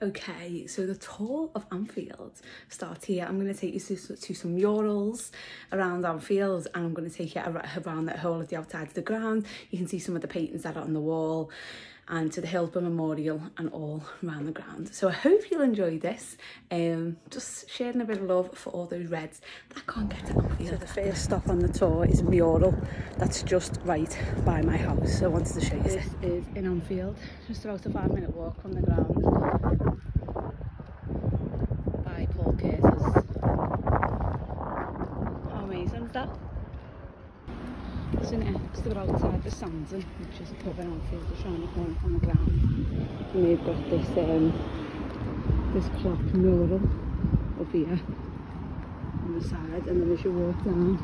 Okay, so the tour of Anfield starts here. I'm going to take you to some murals around Anfield, and I'm going to take you around the whole of the outside of the ground. You can see some of the paintings that are on the wall, and to the Hillsborough Memorial and all around the ground. So I hope you'll enjoy this. Just sharing a bit of love for all those Reds that can't get to Anfield. So the first stop on the tour is a mural that's just right by my house. So I wanted to show you this. This is in Anfield, just about a 5-minute walk from the ground. By Paul Curtis. How amazing is that? So next we're outside the Sandon, which is a pub in Anfield, just round the corner from the ground. And they've got this this clock mural up here on the side, and then as you walk down,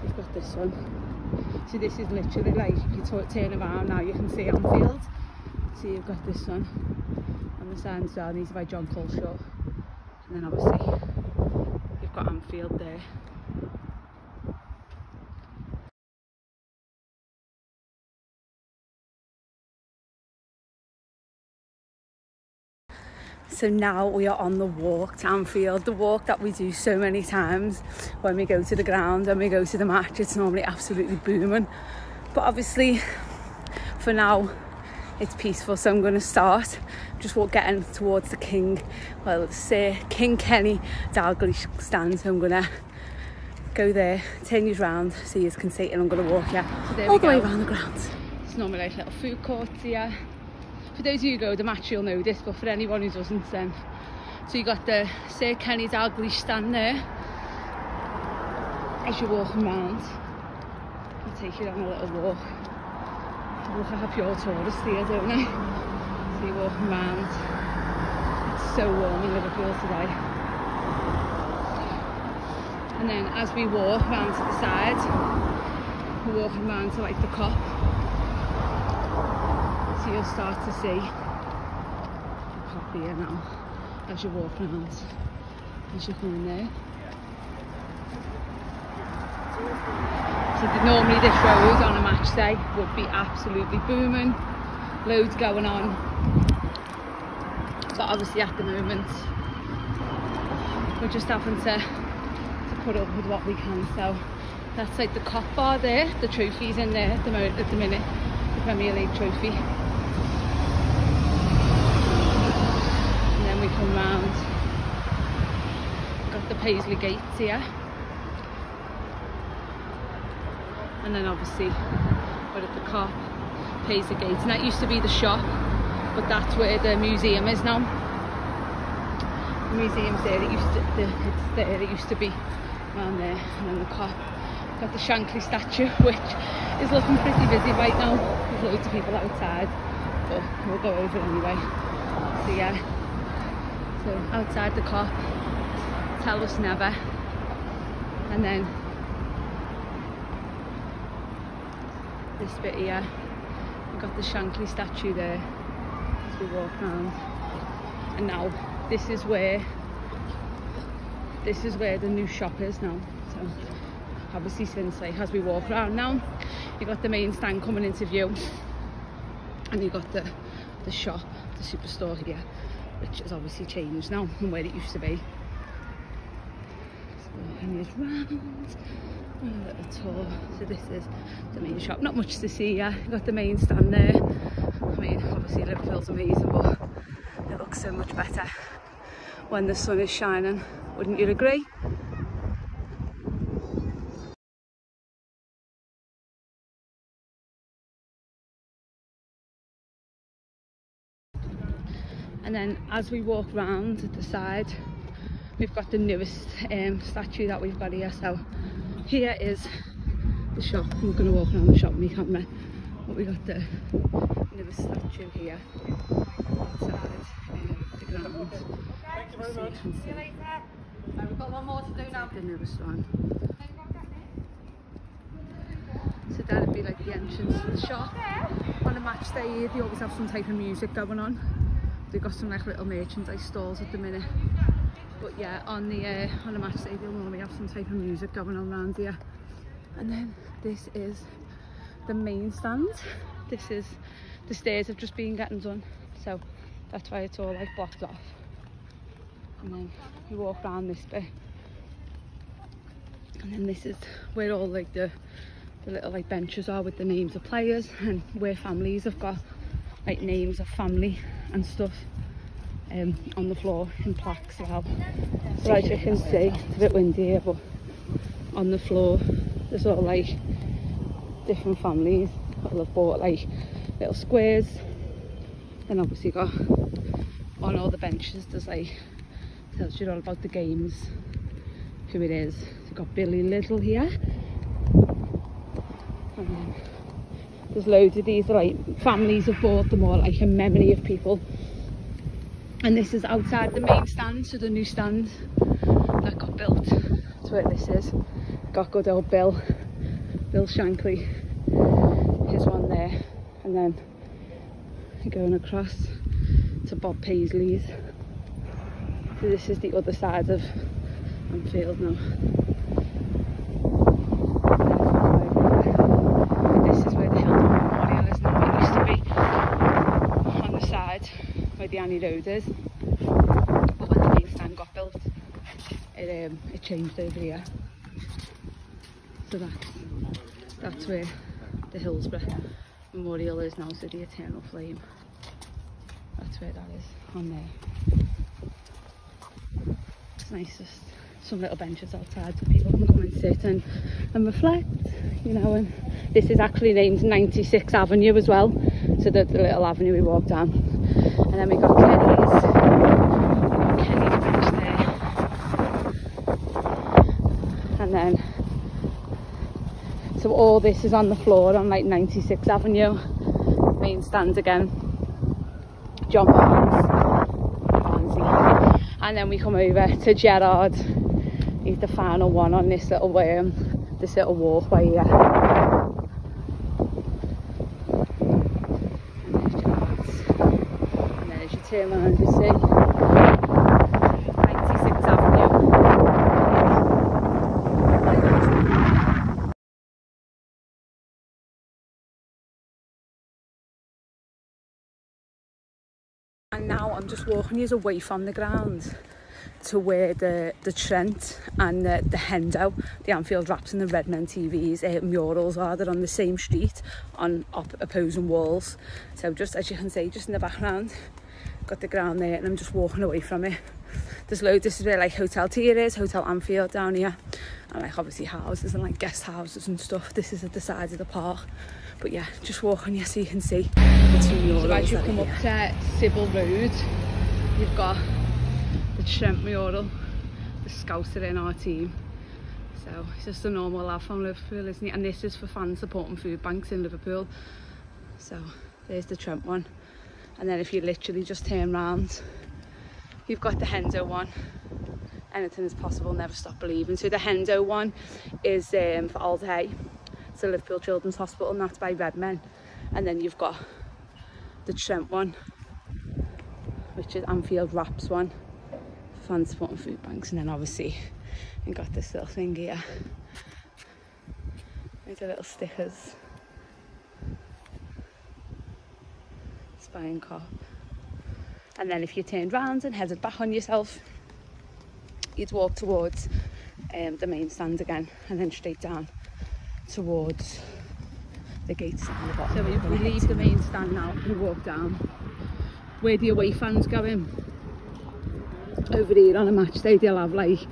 you've got this one. So this is literally like, if you turn around now, you can see Anfield. So you've got this one on the side as well. These are by John Coleshaw. And then obviously you've got Anfield there. So now we are on the walk to Anfield, the walk that we do so many times when we go to the ground and we go to the match. It's normally absolutely booming, but obviously for now it's peaceful, so I'm going to start just getting towards the King Kenny Dalglish stand. So I'm going to go there, turn you round so you can see it, and I'm going to walk all the way around the ground. It's normally like little food courts here. For those of you who go to the match, you'll know this, but for anyone who doesn't, then so you got the Sir Kenny Dalglish stand there as you're walking around. I'll take you on a little walk. I have your tourists here, don't I? So you're walking around. It's so warm in Liverpool today. And then as we walk round to the side, we're walking round to like the Cop. So you'll start to see the Cop here now as you walk around, as you're coming there. So normally this road on a match day would be absolutely booming, loads going on, but obviously at the moment we're just having to put up with what we can. So that's like the Cop bar there, the trophies in there at the minute, the Premier League trophy. And then we come round, got the Paisley gates here. And then obviously we're at the Cop, Paisley gates, and that used to be the shop, but that's where the museum is now. The museum's there, it used to be around there. And then the Cop, got the Shankly Statue, which is looking pretty busy right now. There's loads of people outside, but we'll go over it anyway. So yeah, so outside the Cop, tell us never, and then this bit here, we've got the Shankly Statue there as we walk around. And now this is where the new shop is now. So obviously since like as we walk around now, you've got the main stand coming into view, and you've got the shop, the superstore here, which has obviously changed now from where it used to be. So walking this round, a little tour. So this is the main shop. Not much to see here. You've got the main stand there. I mean, obviously Liverpool's amazing, but it looks so much better when the sun is shining. Wouldn't you agree? And then as we walk round at the side, we've got the newest statue that we've got here. So here is the shop. I'm going to walk around the shop with my camera, but we've got the newest statue here outside the ground. See you later. We've got one more to do now. The newest one. So that'd be like the entrance to the shop. On a match day, they always have some type of music going on. They've got some like little merchandise stalls at the minute. But yeah, on a match day, they'll normally have some type of music going on around here. And then this is the main stand. This is the stairs have just been getting done, so That's why it's all like blocked off. And then you walk around this bit, and then this is where all like the little like benches are with the names of players, and where families have got like names of family and stuff on the floor in plaques as well. So as you can see, it's a bit windy here, but on the floor there's all like different families that have bought like little squares. Then obviously got on all the benches there's like, tells you all about the games, who it is. So you've got Billy Little here, and then there's loads of these like families have bought them all like in memory of people. And this is outside the main stand, so the new stand that got built. That's where this is. Got good old Bill Shankly, his one there, and then going across to Bob Paisley's. So this is the other side of Anfield now. This is where the Hillman Memorial is now. It used to be on the side where the Annie Road is, but when the main stand got built, it changed over here. So that's where the Hillsborough Memorial is now, so the Eternal Flame. That's where that is, on there. It's nice, just some little benches outside so people can come and sit and reflect, you know. And this is actually named 96th Avenue as well, so the little avenue we walked down. And then we got Kenny's bench there. And then, so all this is on the floor on like 96th Avenue. Main stand again. John Barnesy. And then we come over to Gerard. He's the final one on this little walkway here. And then as you turn around, you see 96th Avenue. And now I'm just walking you away from the ground to where the Trent and the Hendo, the Anfield Wraps and the Redmen TVs murals are. They're on the same street on opposing walls. So just as you can see, just in the background, got the ground there, and I'm just walking away from it. There's loads. This is where like Hotel Tier is, Hotel Anfield down here, and like obviously houses and like guest houses and stuff. This is at the side of the park. But yeah, just walking you so you can see the two murals. So as you come up to Sybil Road, you've got the Trent mural. The Scouts are in our team. So it's just a normal lad from Liverpool, isn't it? And this is for fans supporting food banks in Liverpool. So there's the Trent one. And then if you literally just turn round, you've got the Hendo one. Anything is possible, never stop believing. So the Hendo one is for Old Hay. It's the Liverpool Children's Hospital, and that's by Redmen. And then you've got the Trent one, which is Anfield Wraps one, fans supporting food banks. And then obviously you've got this little thing here. These are little stickers. Spying cop. And then if you turned round and headed back on yourself, you'd walk towards the main stand again, and then straight down towards the gates at the bottom. So we leave the main stand now and walk down where the away fans go in. Over here on a match day, they'll have like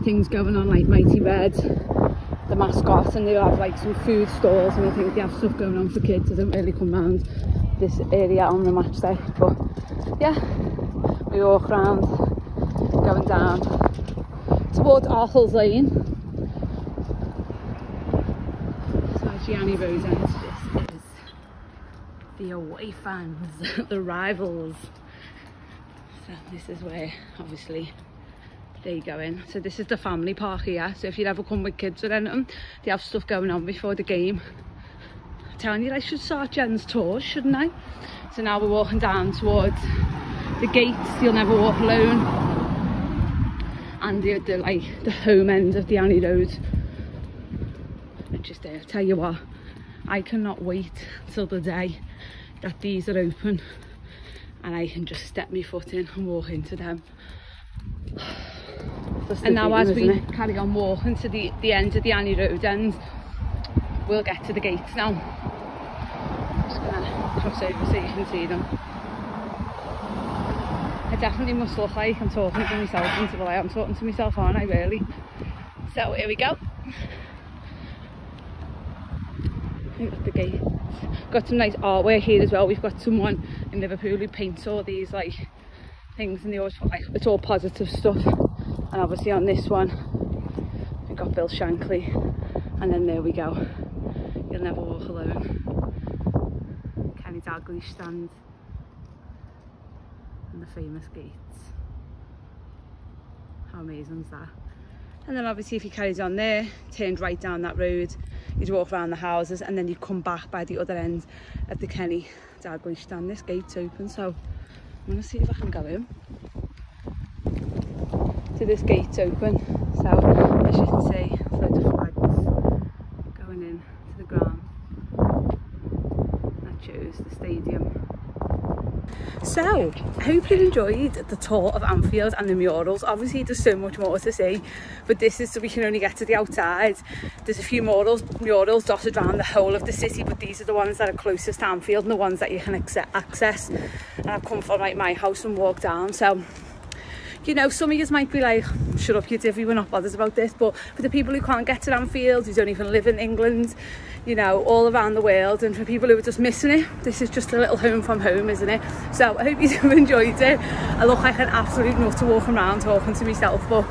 things going on like Mighty Red, the mascot, and they'll have like some food stalls, and I think they have stuff going on for kids. I don't really come round this area on the match day, but yeah, we walk around going down towards Arthur's Lane. Gianni Rose ends. This is the away fans, the rivals. So this is where obviously they go in. So this is the family park here. So if you'd ever come with kids or anything, they have stuff going on before the game. I'm telling you, I should start Jen's tours, shouldn't I? So now we're walking down towards the gates. You'll never walk alone. And the home end of the Annie Road. Just there. Tell you what, I cannot wait till the day that these are open and I can just step my foot in and walk into them. And now as we carry on walking to the end of the Annie Road end, we'll get to the gates now. I'm just gonna cross over so you can see them. I definitely must look like I'm talking to myself until I am talking to myself, aren't I, really? So here we go. We've got the gates. Got some nice artwork here as well. We've got someone in Liverpool who paints all these like things, and they always put like, it's all positive stuff. And obviously on this one we've got Bill Shankly, and then there we go, You'll Never Walk Alone, Kenny Dalglish stand, and the famous gates. How amazing is that? And then obviously if you carried on there, turned right down that road, you'd walk around the houses, and then you'd come back by the other end of the Kenny Dalglish stand. This gate's open, so I'm gonna see if I can go in. So this gate's open, so as you can see, there's loads of flags going in to the ground. That shows the stadium. So I hope you enjoyed the tour of Anfield and the murals. Obviously there's so much more to see, but this is so we can only get to the outside. There's a few murals dotted around the whole of the city, but these are the ones that are closest to Anfield and the ones that you can access. And I've come from like my house and walked down, so you know, some of you might be like, shut up you divvy, we're not bothered about this, but for the people who can't get to Anfield, who don't even live in England, you know, all around the world, and for people who are just missing it, this is just a little home from home, isn't it? So I hope you enjoyed it. I look like an absolute nut to walking around talking to myself, but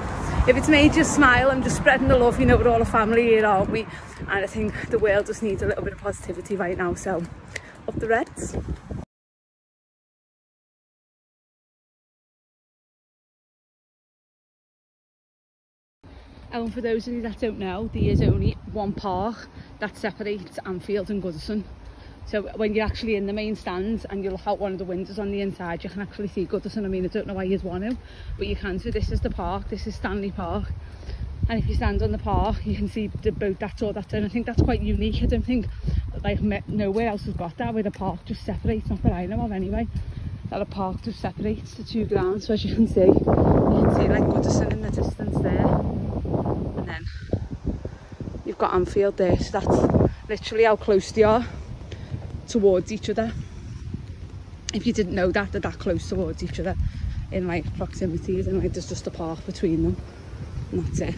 if it's made you smile, I'm just spreading the love. You know, we're all a family here, aren't we? And I think the world just needs a little bit of positivity right now, so up the Reds. And for those of you that don't know, there is only one park that separates Anfield and Goodison. So when you're actually in the main stand and you look out one of the windows on the inside, you can actually see Goodison. I mean, I don't know why you'd want to, but you can. So this is the park, this is Stanley Park. And if you stand on the park, you can see the boat that's all that. And I think that's quite unique. I don't think like nowhere else has got that, where the park just separates, not that I know of anyway, that a park just separates the two grounds. So as you can see like Goodison in the distance there. And then you've got Anfield there, so that's literally how close they are towards each other. If you didn't know that, they're that close towards each other in like proximities, and like there's just a park between them, and that's it.